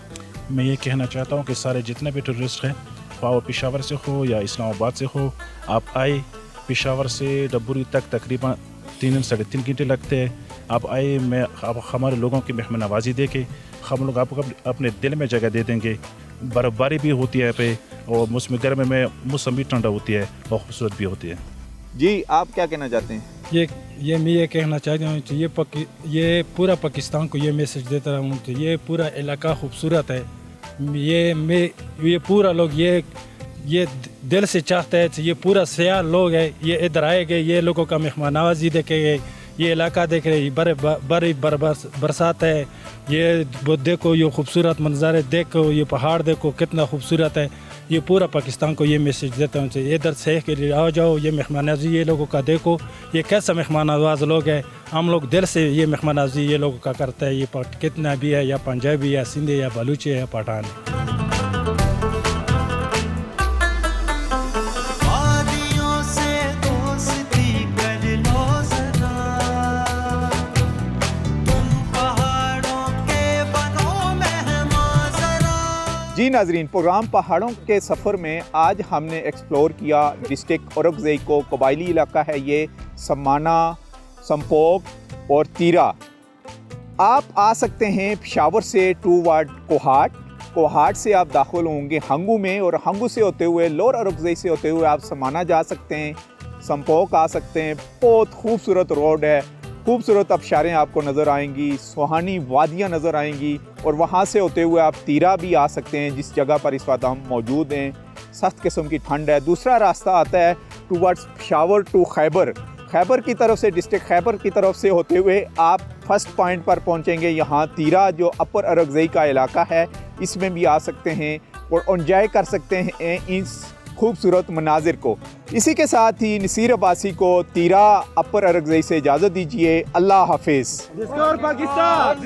मैं ये कहना चाहता हूँ कि सारे जितने भी टूरिस्ट हैं, ख्वाह पेशावर से हो या इस्लामाबाद से हो, आप आए। पेशावर से डबूरी तक तकरीबन 3 साढ़े 3 घंटे लगते हैं। आप आए, मैं आप हमारे लोगों की मेहमान नवाजी दे के हम लोग आपको अपने दिल में जगह दे देंगे। बर्फ़बारी भी होती है पे और मौसम गर्मी में मौसम भी ठंडा होती है और खूबसूरत भी होती है। जी, आप क्या कहना चाहते हैं? ये मैं ये कहना चाहता हूँ कि ये पूरा पाकिस्तान को ये मैसेज देता हूँ कि ये पूरा इलाका खूबसूरत है। ये पूरा लोग ये दिल से चाहते हैं कि ये पूरा सयाह लोग है, ये इधर आए गए, ये लोगों का मेहमान नवाजी देखे गए, ये इलाका देख रहे, बड़ी बरसात है, ये देखो ये खूबसूरत मंजर देखो, ये पहाड़ देखो कितना खूबसूरत है। ये पूरा पाकिस्तान को ये मैसेज देता हूँ कि इधर से के लिए आ जाओ, ये मेहमान नवाजी ये लोगों का देखो, ये कैसा मेहमान नवाज लोग हैं। हम लोग दिल से ये मेहमान नवाजी ये लोगों का करते हैं, ये कितना भी है, या पंजाबी या सिंधी या बलूची या पठान। जी नाजरीन, प्रोग्राम पहाड़ों के सफ़र में आज हमने एक्सप्लोर किया डिस्ट्रिक्ट ओरकज़ई को। कबायली इलाका है ये, समाना, संपोक और तीरा। आप आ सकते हैं पेशावर से टूवर्ड कोहाट, कोहाट से आप दाखिल होंगे हंगू में, और हंगू से होते हुए लोअर ओरकजई से होते हुए आप समाना जा सकते हैं, संपोक आ सकते हैं। बहुत खूबसूरत रोड है, खूबसूरत आबशारें आपको नज़र आएंगी, सुहानी वादियाँ नज़र आएंगी, और वहाँ से होते हुए आप तीरा भी आ सकते हैं जिस जगह पर इस वक्त हम मौजूद हैं। सख्त किस्म की ठंड है। दूसरा रास्ता आता है टूवर्ड्स पेशावर टू खैबर, खैबर की तरफ से, डिस्ट्रिक्ट खैबर की तरफ से होते हुए आप फर्स्ट पॉइंट पर पहुंचेंगे। यहाँ तीरा जो अपर ओरकजई का इलाका है इसमें भी आ सकते हैं और एंजॉय कर सकते हैं इस खूबसूरत मनाजिर को। इसी के साथ ही नसीर अब्बासी को तीरा अपर ओरकजई से इजाज़त दीजिए। अल्लाह हाफिज़। पाकिस्तान